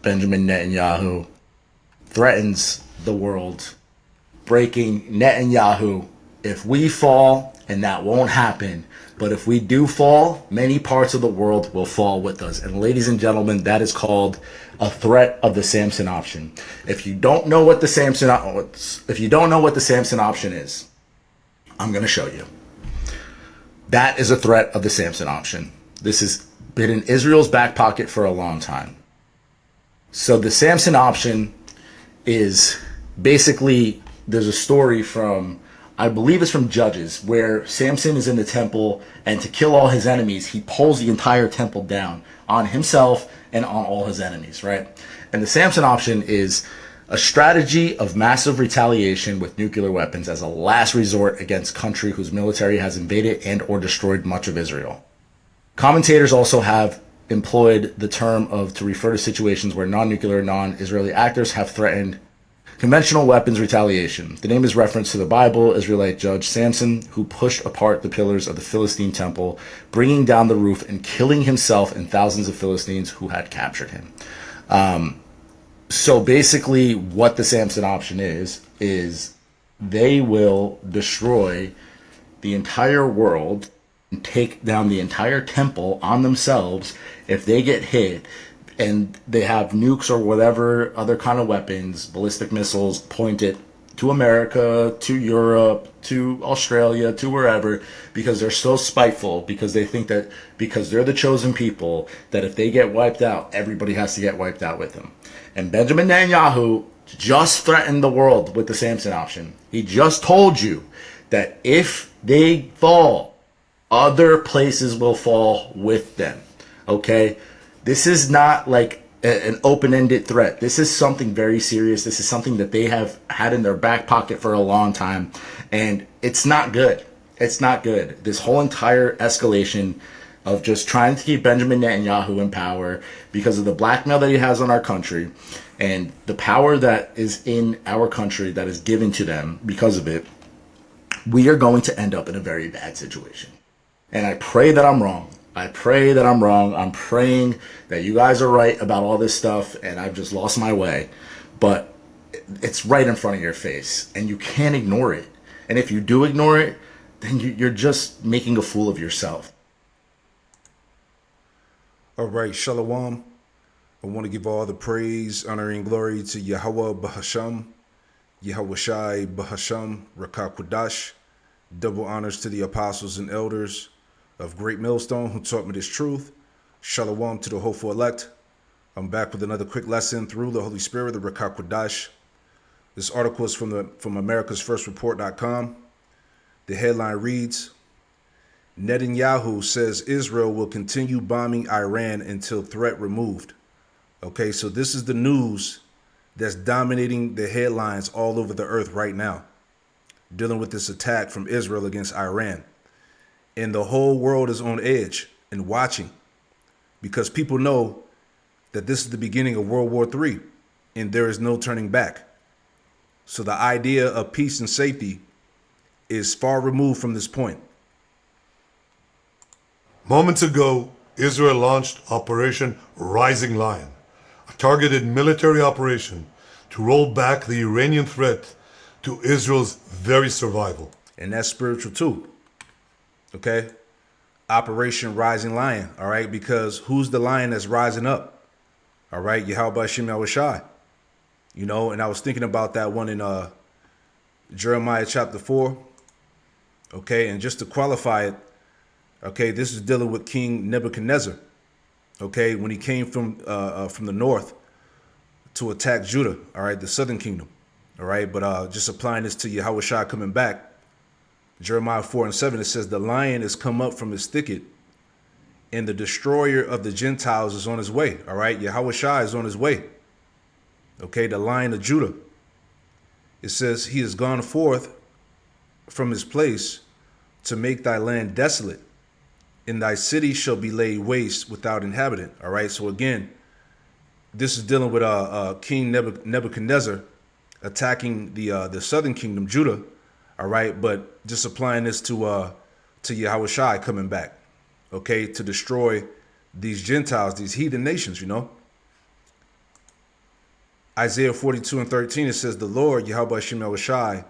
Benjamin Netanyahu threatens the world, breaking Netanyahu. If we fall, and that won't happen, but if we do fall, many parts of the world will fall with us. And ladies and gentlemen, that is called a threat of the Samson option. If you don't know what the Samson option is, I'm going to show you. That is a threat of the Samson option. This has been in Israel's back pocket for a long time. So the Samson option is basically, there's a story from, I believe it's from Judges, where Samson is in the temple, and to kill all his enemies, he pulls the entire temple down on himself and on all his enemies, right? And the Samson option is a strategy of massive retaliation with nuclear weapons as a last resort against country whose military has invaded and or destroyed much of Israel. Commentators also have employed the term of to refer to situations where non-nuclear, non-Israeli actors have threatened conventional weapons retaliation. The name is reference to the Bible Israelite judge Samson, who pushed apart the pillars of the Philistine temple, bringing down the roof and killing himself and thousands of Philistines who had captured him. So basically what the Samson option is they will destroy the entire world and take down the entire temple on themselves if they get hit and they have nukes or whatever other kind of weapons, ballistic missiles pointed to America, to Europe, to Australia, to wherever, because they're so spiteful, because they think that because they're the chosen people, that if they get wiped out, everybody has to get wiped out with them. And Benjamin Netanyahu just threatened the world with the Samson option. He just told you that if they fall, other places will fall with them. Okay? This is not like an open-ended threat. This is something very serious. This is something that they have had in their back pocket for a long time. And it's not good. It's not good. This whole entire escalation of just trying to keep Benjamin Netanyahu in power because of the blackmail that he has on our country and the power that is in our country that is given to them because of it, we are going to end up in a very bad situation. And I pray that I'm wrong. I pray that I'm wrong. I'm praying that you guys are right about all this stuff and I've just lost my way. But it's right in front of your face and you can't ignore it. And if you do ignore it, then you're just making a fool of yourself. All right, Shalom. I want to give all the praise, honor, and glory to Yahweh Bahasham, Yahweh Shai Bahasham, Rakah Quadash. Double honors to the apostles and elders of Great Millstone who taught me this truth. Shalom to the hopeful elect. I'm back with another quick lesson through the Holy Spirit, the Rakah Quadash. This article is from AmericasFirstReport.com. The headline reads, Netanyahu says Israel will continue bombing Iran until threat removed. Okay, so this is the news that's dominating the headlines all over the earth right now, dealing with this attack from Israel against Iran. And the whole world is on edge and watching because people know that this is the beginning of World War III and there is no turning back. So the idea of peace and safety is far removed from this point. Moments ago, Israel launched Operation Rising Lion, a targeted military operation to roll back the Iranian threat to Israel's very survival. And that's spiritual too. Okay? Operation Rising Lion, all right? Because who's the lion that's rising up? All right? Yahweh Shem Yahushai. You know, and I was thinking about that one in Jeremiah chapter 4. Okay, and just to qualify it, okay, this is dealing with King Nebuchadnezzar. Okay, when he came from the north to attack Judah, all right, the southern kingdom. All right, but just applying this to Yahweh Shai coming back, Jeremiah 4:7, it says, the lion has come up from his thicket and the destroyer of the Gentiles is on his way. All right, Yahweh Shai is on his way. Okay, the Lion of Judah. It says he has gone forth from his place to make thy land desolate, and thy city shall be laid waste without inhabitant. All right, so again, this is dealing with King Nebuchadnezzar attacking the southern kingdom, Judah. All right, but just applying this to Yahweh Shai coming back, okay, to destroy these Gentiles, these heathen nations, you know. Isaiah 42:13, it says, the Lord, Yahweh Shemel Shai,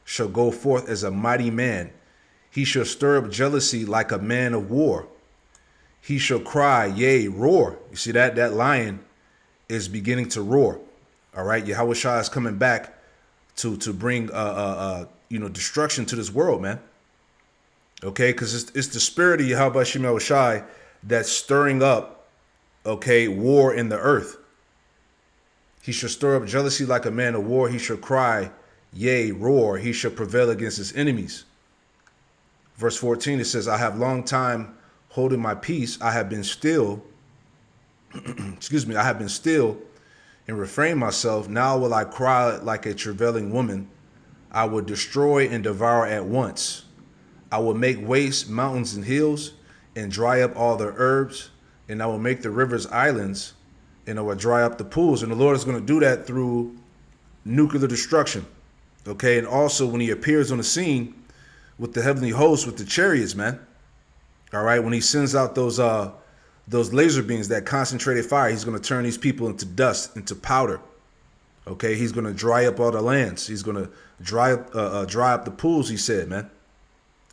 shall go forth as a mighty man. He shall stir up jealousy like a man of war. He shall cry, yea, roar. You see that lion is beginning to roar. All right, Yahweh Shai is coming back to bring destruction to this world, man. Okay, because it's the spirit of Yahweh Shemel Shai that's stirring up, okay, war in the earth. He shall stir up jealousy like a man of war. He shall cry, yea, roar. He shall prevail against his enemies. Verse 14, it says, I have long time holding my peace. I have been still. Excuse me. I have been still and refrain myself. Now will I cry like a travailing woman. I will destroy and devour at once. I will make waste mountains and hills and dry up all the herbs. And I will make the rivers islands, and I will dry up the pools. And the Lord is going to do that through nuclear destruction. Okay. And also when he appears on the scene with the heavenly host, with the chariots, man. All right. When he sends out those laser beams, that concentrated fire, he's going to turn these people into dust, into powder. Okay. He's going to dry up all the lands. He's going to dry up the pools, he said, man.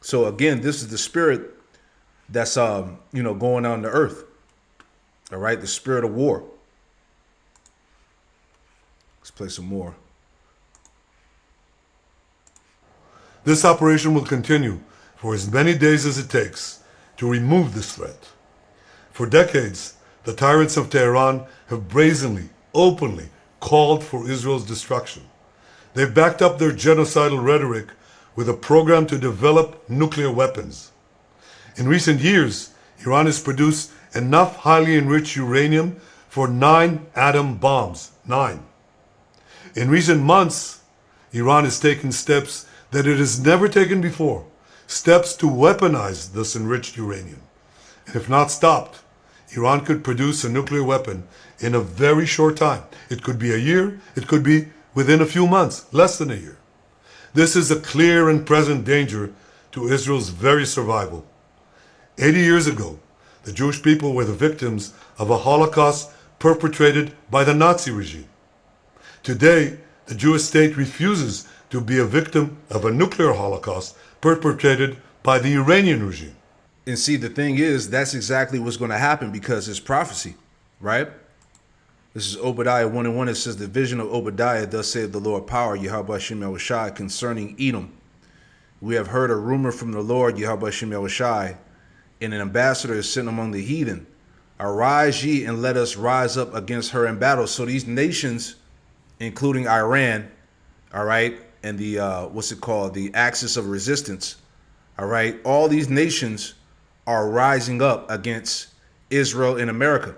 So again, this is the spirit that's, going on the earth. All right. The spirit of war. Let's play some more. This operation will continue for as many days as it takes to remove this threat. For decades, the tyrants of Tehran have brazenly, openly called for Israel's destruction. They've backed up their genocidal rhetoric with a program to develop nuclear weapons. In recent years, Iran has produced enough highly enriched uranium for 9 atom bombs. 9. In recent months, Iran has taken steps that it has never taken before, steps to weaponize this enriched uranium. And if not stopped, Iran could produce a nuclear weapon in a very short time. It could be a year, it could be within a few months, less than a year. This is a clear and present danger to Israel's very survival. 80 years ago, the Jewish people were the victims of a Holocaust perpetrated by the Nazi regime. Today, the Jewish state refuses to be a victim of a nuclear Holocaust perpetrated by the Iranian regime. And see, the thing is, that's exactly what's going to happen because it's prophecy, right? This is Obadiah 1:1. It says, the vision of Obadiah, thus saith the Lord power, Yahweh Shemel Shai, concerning Edom. We have heard a rumor from the Lord, Yahweh Shemel Shai, and an ambassador is sent among the heathen. Arise ye and let us rise up against her in battle. So these nations, including Iran, all right, and the, the axis of resistance, all right, all these nations are rising up against Israel and America.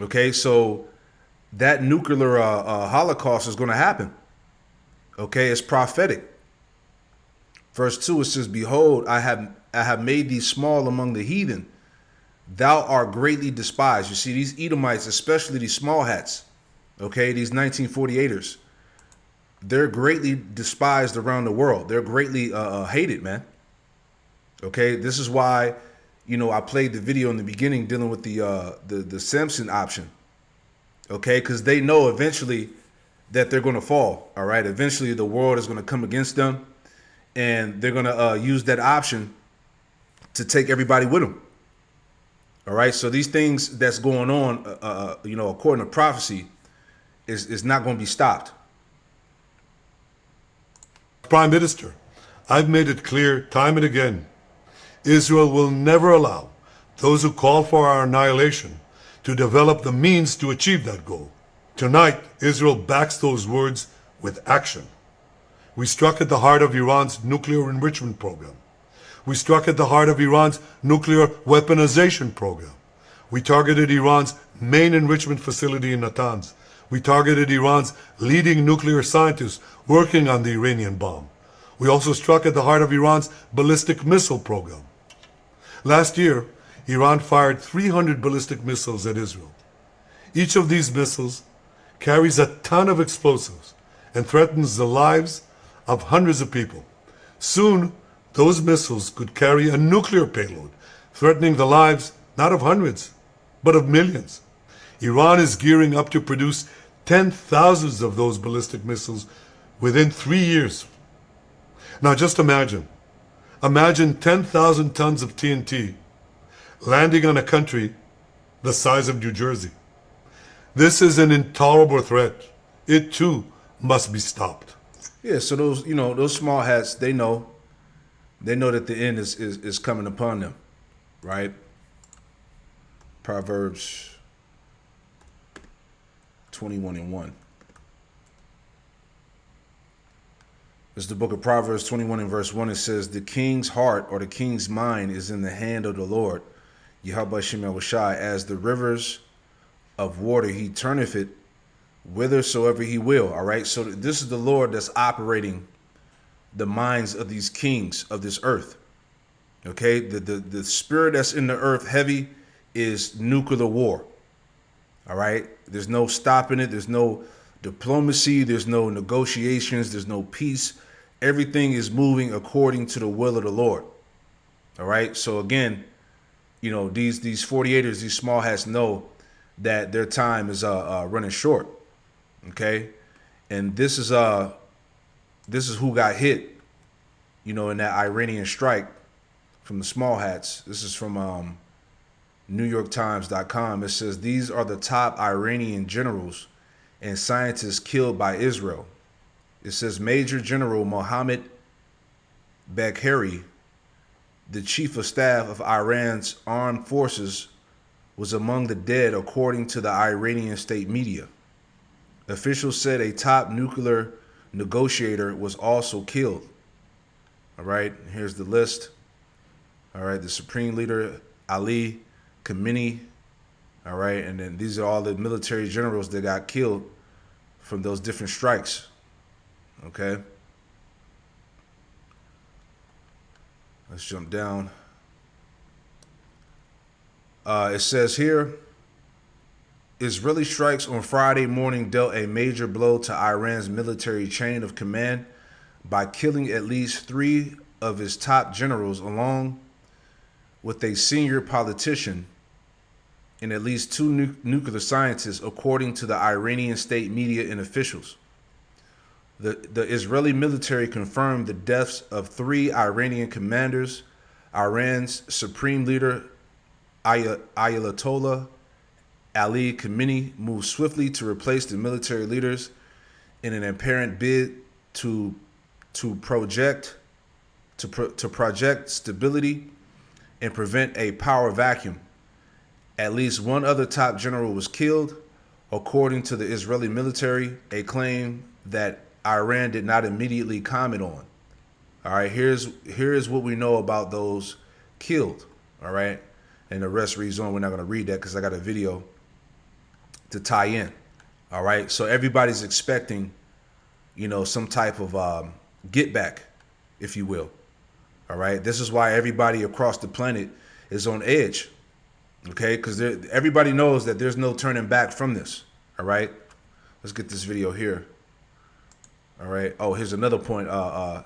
Okay, so that nuclear holocaust is going to happen. Okay, it's prophetic. Verse 2, it says, behold, I have made thee small among the heathen. Thou art greatly despised. You see, these Edomites, especially these small hats, okay, these 1948ers, they're greatly despised around the world. They're greatly hated, man. Okay, this is why, I played the video in the beginning dealing with the Samson option. Okay, because they know eventually that they're going to fall. All right, eventually the world is going to come against them, and they're going to use that option to take everybody with them. All right, so these things that's going on, according to prophecy, is not going to be stopped. Prime Minister, I've made it clear time and again, Israel will never allow those who call for our annihilation to develop the means to achieve that goal. Tonight, Israel backs those words with action. We struck at the heart of Iran's nuclear enrichment program. We struck at the heart of Iran's nuclear weaponization program. We targeted Iran's main enrichment facility in Natanz. We targeted Iran's leading nuclear scientists working on the Iranian bomb. We also struck at the heart of Iran's ballistic missile program. Last year, Iran fired 300 ballistic missiles at Israel. Each of these missiles carries a ton of explosives and threatens the lives of hundreds of people. Soon, those missiles could carry a nuclear payload, threatening the lives not of hundreds, but of millions. Iran is gearing up to produce 10,000s of those ballistic missiles within 3 years. Now just imagine. Imagine 10,000 tons of TNT landing on a country the size of New Jersey. This is an intolerable threat. It too must be stopped. Yeah, so those, those small hats, they know that the end is coming upon them, right? Proverbs 21:1. It's the book of Proverbs 21 and verse 1. It says, the king's heart or the king's mind is in the hand of the Lord, Yahweh Shem Yahushai, as the rivers of water, he turneth it whithersoever he will. All right. So this is the Lord that's operating the minds of these kings of this earth. Okay. The spirit that's in the earth heavy is nuclear war. All right. There's no stopping it. There's no diplomacy. There's no negotiations. There's no peace. Everything is moving according to the will of the Lord. All right. So again, these 48ers, these small hats know that their time is running short. Okay. And this is who got hit, in that Iranian strike from the small hats. This is from NewYorkTimes.com. It says these are the top Iranian generals and scientists killed by Israel. It says Major General Mohammed Bagheri, the chief of staff of Iran's armed forces, was among the dead, according to the Iranian state media. Officials said a top nuclear negotiator was also killed. All right, here's the list. All right, the Supreme Leader Ali Khamenei. All right, and then these are all the military generals that got killed from those different strikes. Okay. Let's jump down. It says here, Israeli strikes on Friday morning dealt a major blow to Iran's military chain of command by killing at least 3 of its top generals, along with a senior politician and at least 2 nuclear scientists, according to the Iranian state media and officials. The Israeli military confirmed the deaths of 3 Iranian commanders. Iran's supreme leader, Ayatollah Ali Khamenei, moved swiftly to replace the military leaders in an apparent bid to project stability and prevent a power vacuum. At least 1 other top general was killed, according to the Israeli military, a claim that Iran did not immediately comment on. All right, here's what we know about those killed. All right, and the rest reads on. We're not going to read that because I got a video to tie in. All right, so everybody's expecting, some type of get back, if you will. All right, this is why everybody across the planet is on edge. Okay, because everybody knows that there's no turning back from this. All right, let's get this video here. All right. Oh, here's another point.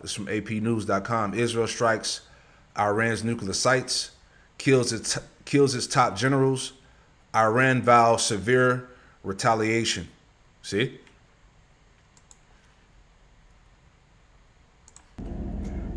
It's from APnews.com. Israel strikes Iran's nuclear sites, kills its top generals. Iran vows severe retaliation. See?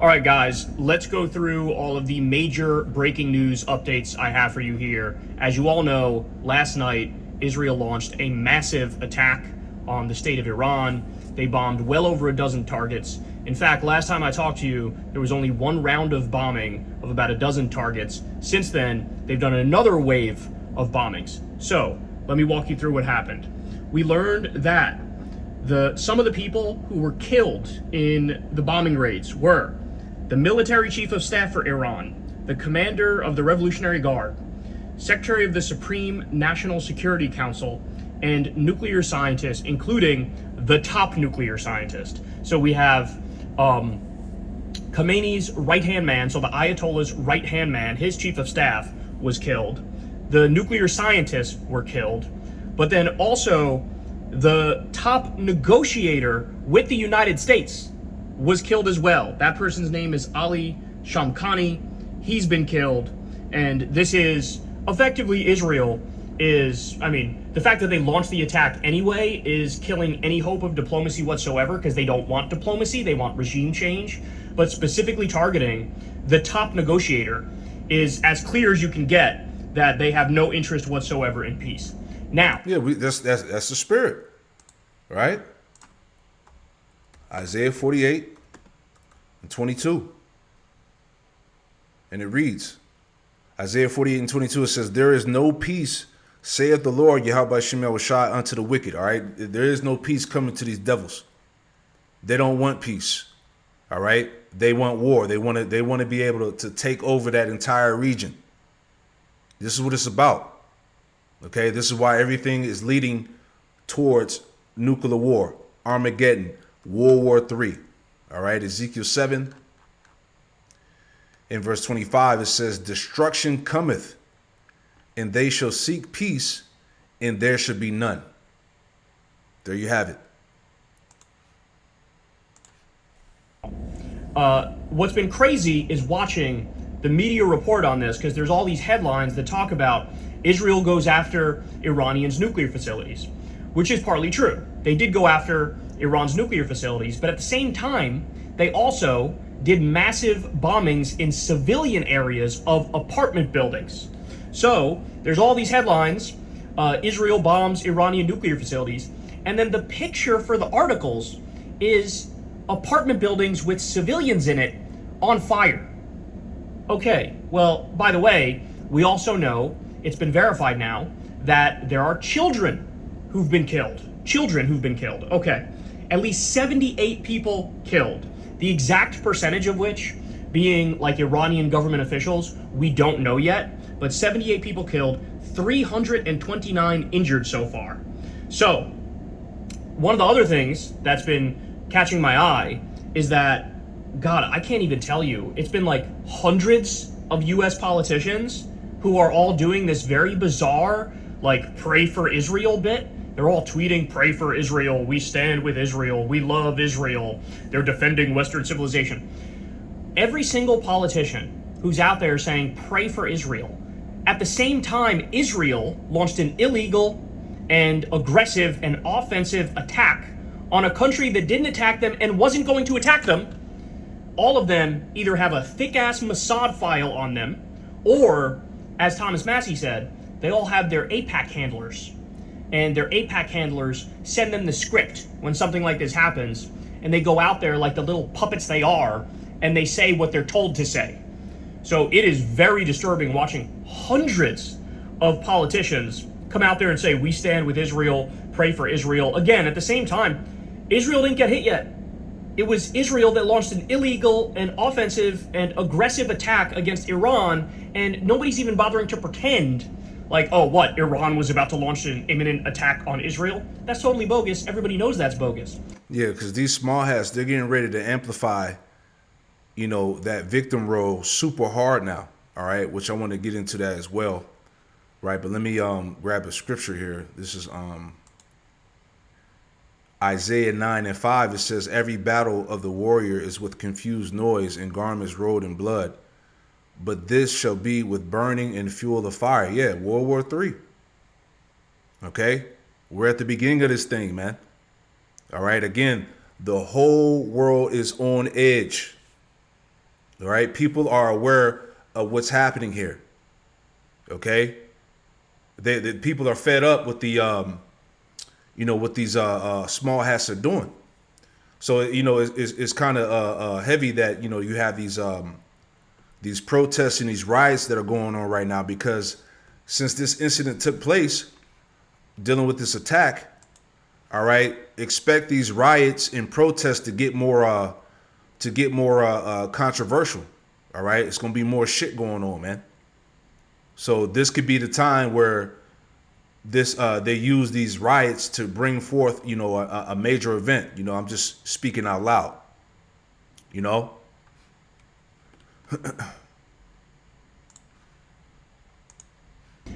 All right, guys, let's go through all of the major breaking news updates I have for you here. As you all know, last night, Israel launched a massive attack on the state of Iran. They bombed well over a dozen targets. In fact, last time I talked to you, there was only 1 round of bombing of about a dozen targets. Since then, they've done another wave of bombings. So, let me walk you through what happened. We learned that some of the people who were killed in the bombing raids were the military chief of staff for Iran, the commander of the Revolutionary Guard, secretary of the Supreme National Security Council, and nuclear scientists, including the top nuclear scientist. So we have Khamenei's right-hand man, so the Ayatollah's right-hand man, his chief of staff was killed. The nuclear scientists were killed. But then also the top negotiator with the United States was killed as well. That person's name is Ali Shamkhani. He's been killed. And this is effectively Israel is, I mean, the fact that they launched the attack anyway is killing any hope of diplomacy whatsoever, because they don't want diplomacy, they want regime change. But specifically targeting the top negotiator is as clear as you can get that they have no interest whatsoever in peace. Now, Yeah, that's the spirit, right? Isaiah 48 and 22. And it reads, Isaiah 48 and 22, it says, there is no peace, saith the Lord, Yahweh Shem Yahushua, unto the wicked. All right. There is no peace coming to these devils. They don't want peace. All right. They want war. They want to be able to take over that entire region. This is what it's about. Okay. This is why everything is leading towards nuclear war, Armageddon, World War III. All right. Ezekiel 7 in verse 25, it says, destruction cometh, and they shall seek peace, and there should be none. There you have it. What's been crazy is watching the media report on this, because there's all these headlines that talk about Israel goes after Iranian's nuclear facilities, which is partly true. They did go after Iran's nuclear facilities, but at the same time, they also did massive bombings in civilian areas of apartment buildings. So there's all these headlines, Israel bombs Iranian nuclear facilities, and then the picture for the articles is apartment buildings with civilians in it on fire. Okay, well, by the way, we also know, it's been verified now, that there are children who've been killed. Children who've been killed. Okay, at least 78 people killed. The exact percentage of which being like Iranian government officials, we don't know yet, but 78 people killed, 329 injured so far. So, one of the other things that's been catching my eye is that, God, I can't even tell you, it's been like hundreds of US politicians who are all doing this very bizarre, like, pray for Israel bit. They're all tweeting, pray for Israel, we stand with Israel, we love Israel, they're defending Western civilization. Every single politician who's out there saying, pray for Israel, at the same time, Israel launched an illegal and aggressive and offensive attack on a country that didn't attack them and wasn't going to attack them. All of them either have a thick-ass Mossad file on them, or, as Thomas Massey said, they all have their APAC handlers. And their APAC handlers send them the script when something like this happens, and they go out there like the little puppets they are, and they say what they're told to say. So it is very disturbing watching hundreds of politicians come out there and say, we stand with Israel, pray for Israel. Again, at the same time, Israel didn't get hit yet. It was Israel that launched an illegal and offensive and aggressive attack against Iran, and nobody's even bothering to pretend like, oh, what, Iran was about to launch an imminent attack on Israel? That's totally bogus. Everybody knows that's bogus. Yeah, because these small hats, they're getting ready to amplify, you know, that victim role super hard now, all right, which I want to get into that as well, right? But let me grab a scripture here. This is Isaiah 9 and 5. It says, every battle of the warrior is with confused noise and garments rolled in blood. But this shall be with burning and fuel of fire. Yeah, World War III. Okay? We're at the beginning of this thing, man. All right? Again, the whole world is on edge. All right? People are aware of what's happening here. Okay? The people are fed up with the, what these small hats are doing. So, it's kind of heavy that, you have these protests and these riots that are going on right now, because since this incident took place, dealing with this attack, all right, expect these riots and protests to get more controversial. All right, it's gonna be more shit going on, man. So this could be the time where they use these riots to bring forth, a major event. I'm just speaking out loud.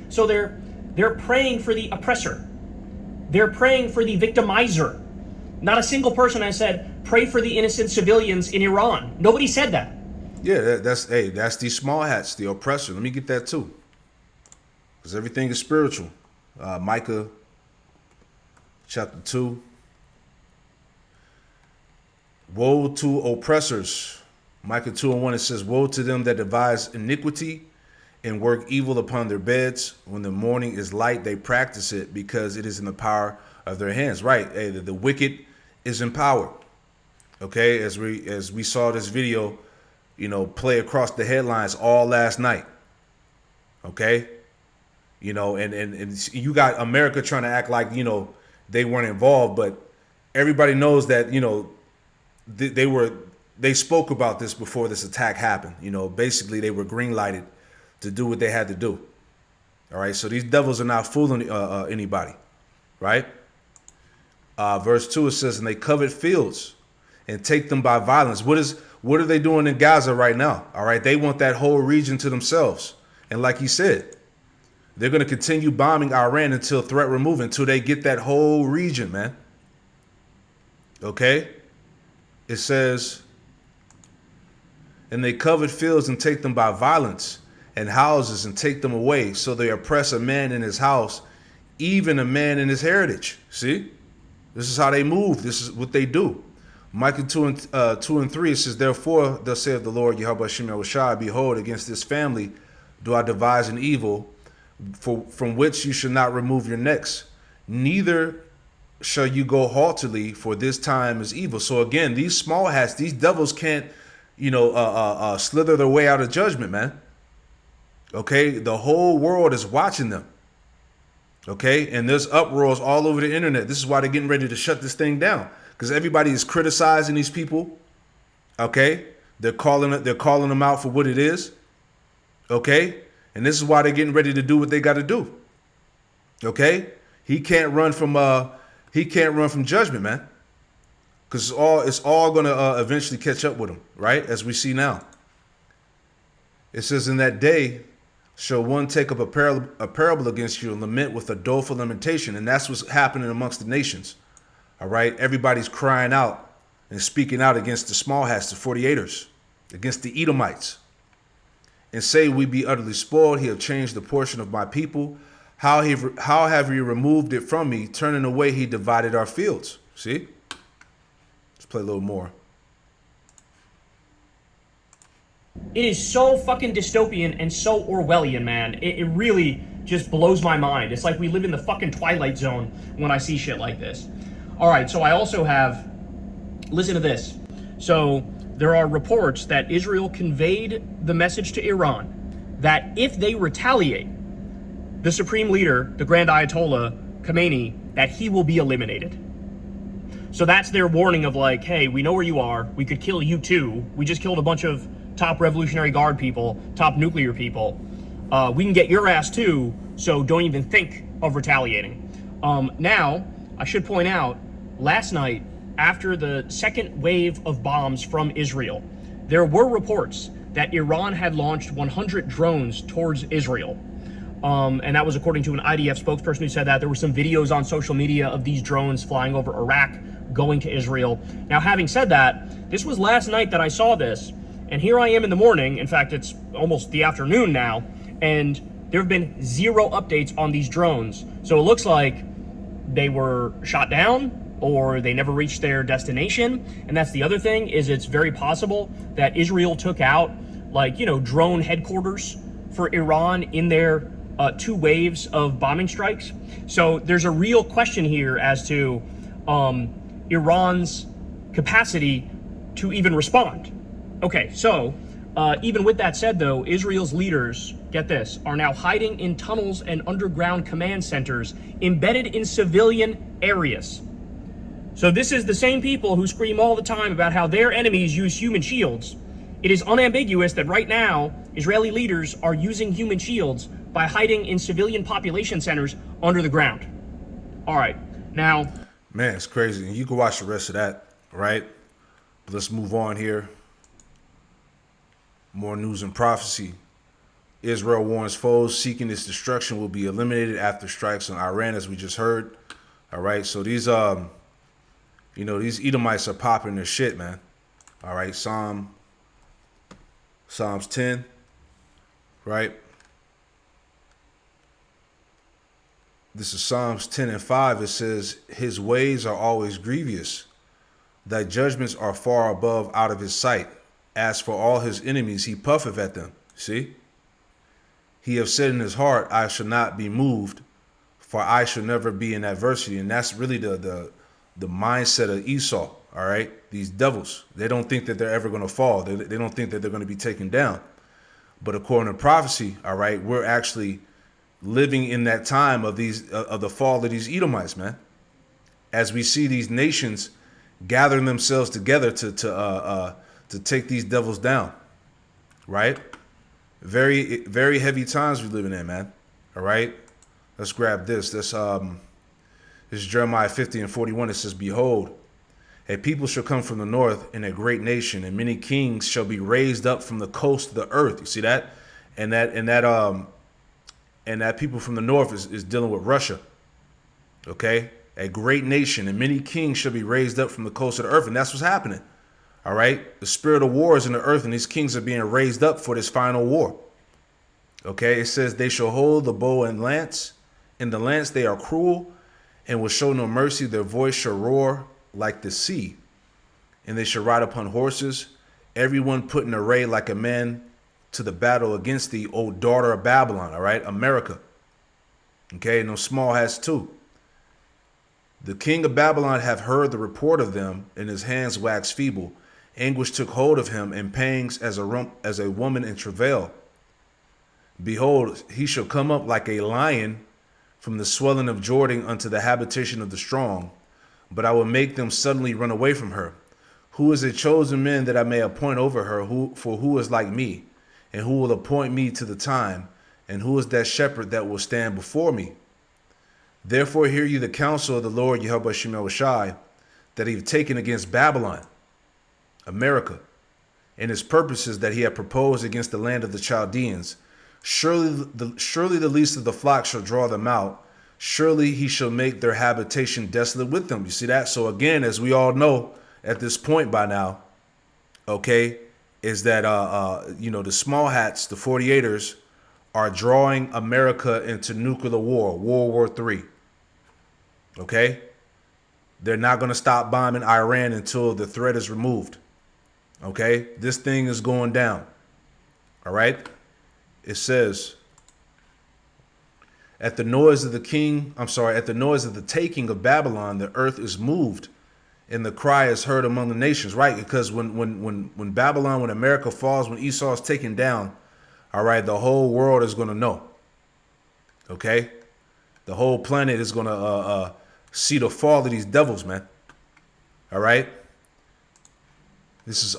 So they're praying for the oppressor. They're praying for the victimizer. Not a single person has said, pray for the innocent civilians in Iran. Nobody said that. Yeah, that's these small hats, the oppressor. Let me get that too. Because everything is spiritual. Micah chapter 2. Woe to oppressors. Micah 2:1, it says, woe to them that devise iniquity and work evil upon their beds. When the morning is light, they practice it because it is in the power of their hands. Right. Hey, the wicked is empowered. Okay. As we saw this video, play across the headlines all last night. Okay. And you got America trying to act like, they weren't involved, but everybody knows that, they spoke about this before this attack happened. Basically they were green lighted to do what they had to do. All right. So these devils are not fooling anybody. Right. Verse 2, it says, and they covet fields and take them by violence. What are they doing in Gaza right now? All right. They want that whole region to themselves. And like he said, they're going to continue bombing Iran until threat removed, until they get that whole region, man. Okay. It says, and they covet fields and take them by violence, and houses and take them away. So they oppress a man in his house, even a man in his heritage. See, this is how they move. This is what they do. Micah 2 and 3, it says, therefore, thus saith the Lord, Yahweh Shem Yahushua, behold, against this family do I devise an evil, from which you shall not remove your necks, neither shall you go haughtily, for this time is evil. So again, these small hats, these devils can't, slither their way out of judgment, man. Okay, the whole world is watching them. Okay, and there's uproars all over the internet. This is why they're getting ready to shut this thing down, because everybody is criticizing these people. Okay, they're calling them out for what it is. Okay, and this is why they're getting ready to do what they got to do. Okay, he can't run from judgment, man, because it's all gonna eventually catch up with him, right? As we see now. It says, in that day shall one take up a parable against you and lament with a doleful lamentation. And that's what's happening amongst the nations. All right. Everybody's crying out and speaking out against the small hats, the 48ers, against the Edomites, and say, we be utterly spoiled. He have changed the portion of my people. How have you removed it from me? Turning away, he divided our fields. See? Let's play a little more. It is so fucking dystopian and so Orwellian, man. It really just blows my mind. It's like we live in the fucking Twilight Zone when I see shit like this. All right, so I also have, listen to this. So there are reports that Israel conveyed the message to Iran that if they retaliate, the supreme leader, the Grand Ayatollah Khomeini, that he will be eliminated. So that's their warning of like, hey, we know where you are. We could kill you too. We just killed a bunch of top Revolutionary Guard people, top nuclear people. We can get your ass too, so don't even think of retaliating. Now, I should point out, last night, after the second wave of bombs from Israel, there were reports that Iran had launched 100 drones towards Israel. And that was according to an IDF spokesperson who said that. There were some videos on social media of these drones flying over Iraq, going to Israel. Now, having said that, this was last night that I saw this. And here I am in the morning, in fact, it's almost the afternoon now, and there have been zero updates on these drones. So it looks like they were shot down or they never reached their destination. And that's the other thing, is it's very possible that Israel took out, drone headquarters for Iran in their 2 waves of bombing strikes. So there's a real question here as to Iran's capacity to even respond. Okay, so even with that said, though, Israel's leaders, get this, are now hiding in tunnels and underground command centers embedded in civilian areas. So this is the same people who scream all the time about how their enemies use human shields. It is unambiguous that right now, Israeli leaders are using human shields by hiding in civilian population centers under the ground. All right, now... Man, it's crazy. You can watch the rest of that, right? But let's move on here. More news and prophecy. Israel warns foes seeking its destruction will be eliminated after strikes on Iran, as we just heard. All right, so these these Edomites are popping their shit, man. All right, Psalms 10, right? This is Psalms 10:5. It says, his ways are always grievous. Thy judgments are far above out of his sight. As for all his enemies, he puffeth at them. See? He have said in his heart, I shall not be moved, for I shall never be in adversity. And that's really the mindset of Esau, all right? These devils, they don't think that they're ever going to fall. They don't think that they're going to be taken down. But according to prophecy, all right, we're actually living in that time of the fall of these Edomites, man. As we see these nations gathering themselves together to take these devils down, right? Very, very heavy times we're living in, man. All right, let's grab this. This is Jeremiah 50:41. It says, behold, a people shall come from the north, and a great nation, and many kings shall be raised up from the coast of the earth. You see that? And that people from the north is dealing with Russia. Okay? A great nation, and many kings shall be raised up from the coast of the earth. And that's what's happening. All right? The spirit of war is in the earth, and these kings are being raised up for this final war. Okay? It says, they shall hold the bow and lance. In the lance they are cruel, and will show no mercy. Their voice shall roar like the sea, and they shall ride upon horses, everyone put in array like a man to the battle against thee, O daughter of Babylon. All right, America. Okay, and those small hats too. The king of Babylon have heard the report of them, and his hands waxed feeble. Anguish took hold of him, and pangs as a woman in travail. Behold, he shall come up like a lion from the swelling of Jordan unto the habitation of the strong. But I will make them suddenly run away from her. Who is a chosen man that I may appoint over her? Who is like me? And who will appoint me to the time? And who is that shepherd that will stand before me? Therefore hear you the counsel of the Lord Yahweh that he have taken against Babylon, America, and his purposes that he had proposed against the land of the Chaldeans. Surely the least of the flock shall draw them out. Surely he shall make their habitation desolate with them. You see that? So again, as we all know at this point by now, okay, is that, the small hats, the 48ers, are drawing America into nuclear war, World War III. Okay? They're not going to stop bombing Iran until the threat is removed. Okay? This thing is going down. All right? It says, at the noise of the taking of Babylon, the earth is moved, and the cry is heard among the nations, right? Because when Babylon, when America falls, when Esau is taken down, all right, the whole world is going to know. Okay? The whole planet is going to see the fall of these devils, man. All right? This is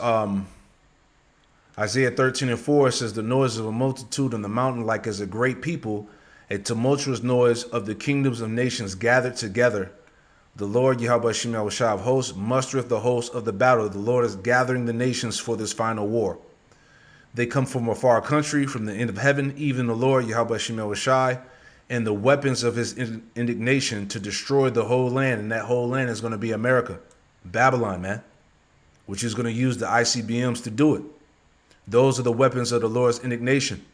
Isaiah 13:4. It says, the noise of a multitude on the mountain like as a great people, a tumultuous noise of the kingdoms of nations gathered together. The Lord Yahweh of hosts mustereth the host of the battle. The Lord is gathering the nations for this final war. They come from a far country, from the end of heaven, even the Lord Yahweh and the weapons of his indignation to destroy the whole land. And that whole land is going to be America, Babylon, man, which is going to use the ICBMs to do it. Those are the weapons of the Lord's indignation.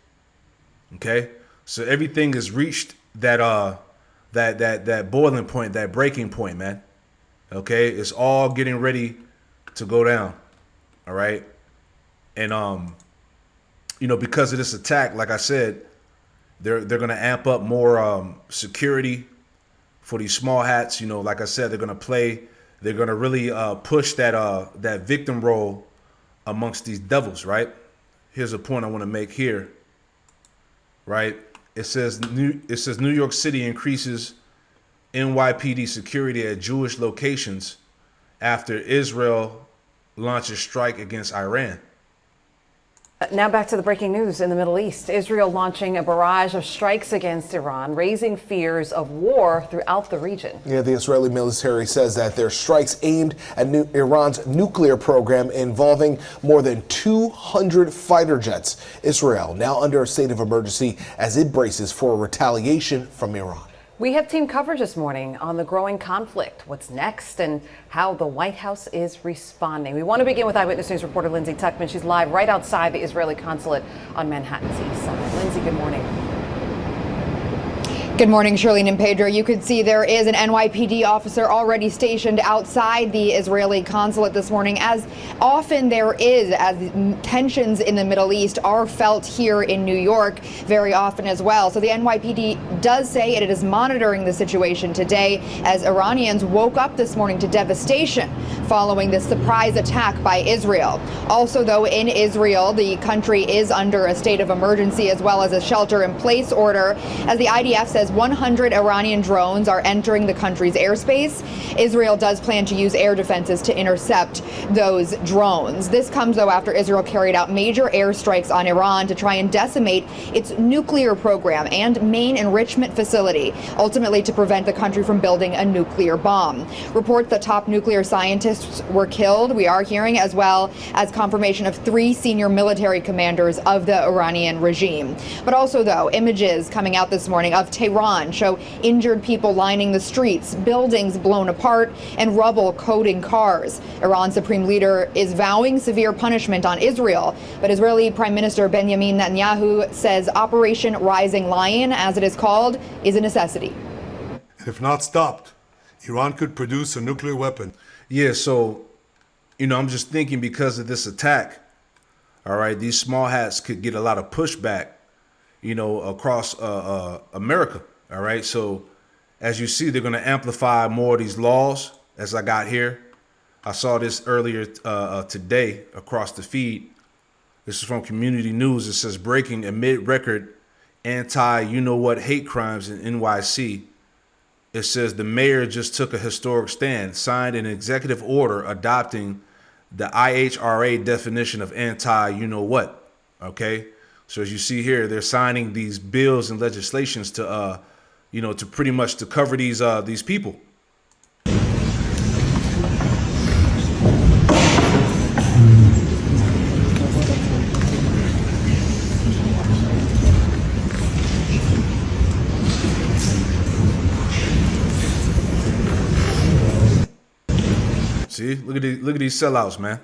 Okay? So everything has reached that boiling point, that breaking point, man. Okay? It's all getting ready to go down. All right? And because of this attack, like I said, they're going to amp up more security for these small hats. Like I said, they're going to really push that victim role amongst these devils, right? Here's a point I want to make here, right? It says New York City increases NYPD security at Jewish locations after Israel launches strike against Iran. Now back to the breaking news in the Middle East. Israel launching a barrage of strikes against Iran, raising fears of war throughout the region. Yeah, the Israeli military says that their strikes aimed at Iran's nuclear program involving more than 200 fighter jets. Israel now under a state of emergency as it braces for a retaliation from Iran. We have team coverage this morning on the growing conflict, what's next, and how the White House is responding. We want to begin with Eyewitness News reporter Lindsay Tuckman. She's live right outside the Israeli consulate on Manhattan's east side. Lindsay, good morning. Good morning, Shirlene and Pedro. You could see there is an NYPD officer already stationed outside the Israeli consulate this morning, as often there is, as tensions in the Middle East are felt here in New York very often as well. So the NYPD does say it is monitoring the situation today as Iranians woke up this morning to devastation following this surprise attack by Israel. Also, though, in Israel, the country is under a state of emergency as well as a shelter-in-place order, as the IDF says 100 Iranian drones are entering the country's airspace. Israel does plan to use air defenses to intercept those drones. This comes, though, after Israel carried out major airstrikes on Iran to try and decimate its nuclear program and main enrichment facility, ultimately to prevent the country from building a nuclear bomb. Reports that top nuclear scientists were killed, we are hearing, as well as confirmation of 3 senior military commanders of the Iranian regime. But also, though, images coming out this morning of Tehran show injured people lining the streets, buildings blown apart, and rubble coating cars. Iran's supreme leader is vowing severe punishment on Israel, but Israeli Prime Minister Benjamin Netanyahu says Operation Rising Lion, as it is called, is a necessity. And if not stopped, Iran could produce a nuclear weapon. Yeah, so, I'm just thinking because of this attack, all right, these small hats could get a lot of pushback, across America, all right? So as you see, they're going to amplify more of these laws as I got here. I saw this earlier today across the feed. This is from Community News. It says, breaking amid record anti-you-know-what hate crimes in NYC. It says the mayor just took a historic stand, signed an executive order adopting the IHRA definition of anti-you-know-what, okay? So as you see here, they're signing these bills and legislations to, to pretty much to cover these people. See, look at these sellouts, man.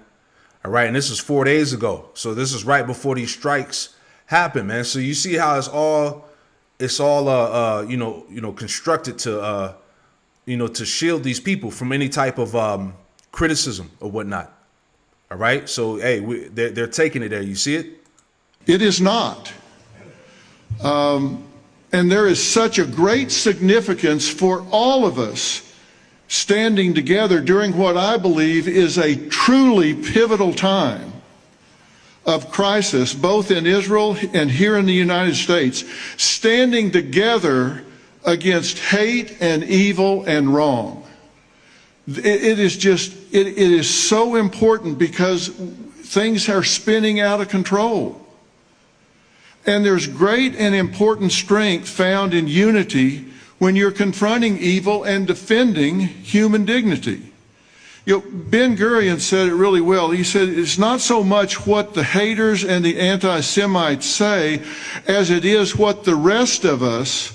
All right, and this is 4 days ago, so this is right before these strikes happen, man. So you see how it's all constructed to to shield these people from any type of criticism or whatnot. All right, so hey, they're taking it there. You see it? It is not, and there is such a great significance for all of us standing together during what I believe is a truly pivotal time of crisis, both in Israel and here in the United States, standing together against hate and evil and wrong. It is so important because things are spinning out of control. And there's great and important strength found in unity when you're confronting evil and defending human dignity. Ben Gurion said it really well. He said it's not so much what the haters and the anti-Semites say as it is what the rest of us,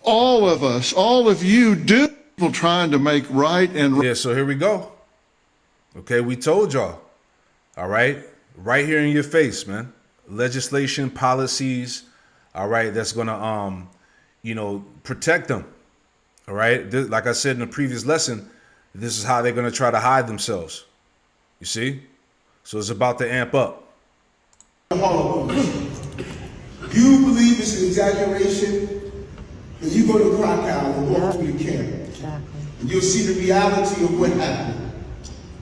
all of you do trying to make right and right. Yeah, so here we go. Okay, we told y'all. All right, right here in your face, man. Legislation, policies, all right, that's gonna protect them. All right, like I said in the previous lesson, this is how they're going to try to hide themselves. You see? So it's about to amp up. Holocaust. You believe it's an exaggeration, then you go to Krakow and walk through the camp. And you'll see the reality of what happened.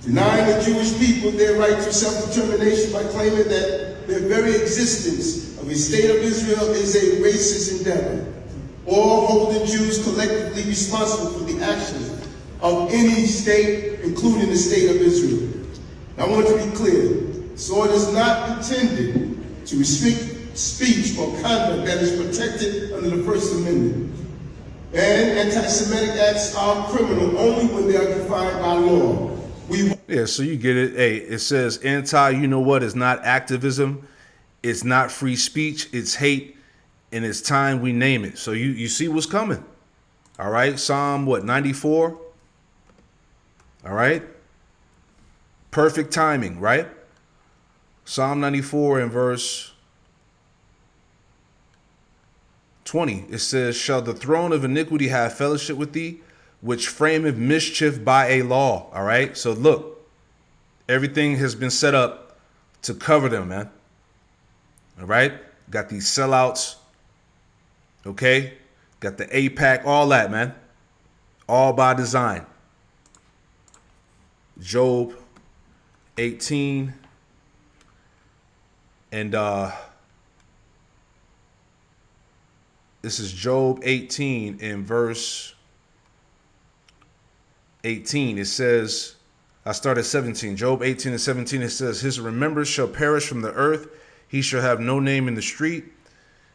Denying the Jewish people their right to self-determination by claiming that their very existence of a state of Israel is a racist endeavor. Or holding Jews collectively responsible for the actions of any state, including the state of Israel. I want to be clear. So it is not intended to restrict speech or conduct that is protected under the First Amendment. And anti-Semitic acts are criminal only when they are defined by law. Yeah, so you get it. Hey, it says anti-you-know-what is not activism. It's not free speech. It's hate. And it's time we name it. So you see what's coming. All right. Psalm, 94? All right. Perfect timing, right? Psalm 94 and verse 20, it says, shall the throne of iniquity have fellowship with thee, which frameth mischief by a law. All right. So look, everything has been set up to cover them, man. All right. Got these sellouts. Okay. Got the APAC, all that, man. All by design. Job 18. And this is Job 18 in verse 18. It says, I start at 17. Job 18 and 17, it says, his remembrance shall perish from the earth. He shall have no name in the street.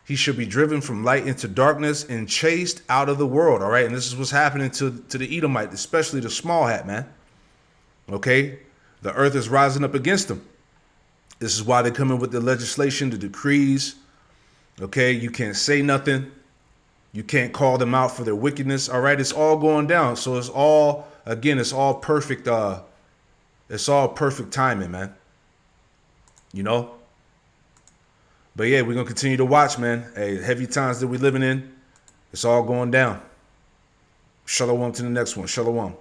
He shall be driven from light into darkness and chased out of the world. All right. And this is what's happening to the Edomite, especially the small hat, man. Okay. The earth is rising up against them. This is why they come in with the legislation, the decrees. Okay. You can't say nothing. You can't call them out for their wickedness. All right. It's all going down. So it's all, again, it's all perfect. It's all perfect timing, man. You know? But yeah, we're going to continue to watch, man. Hey, heavy times that we're living in. It's all going down. Shalom to the next one. Shalom.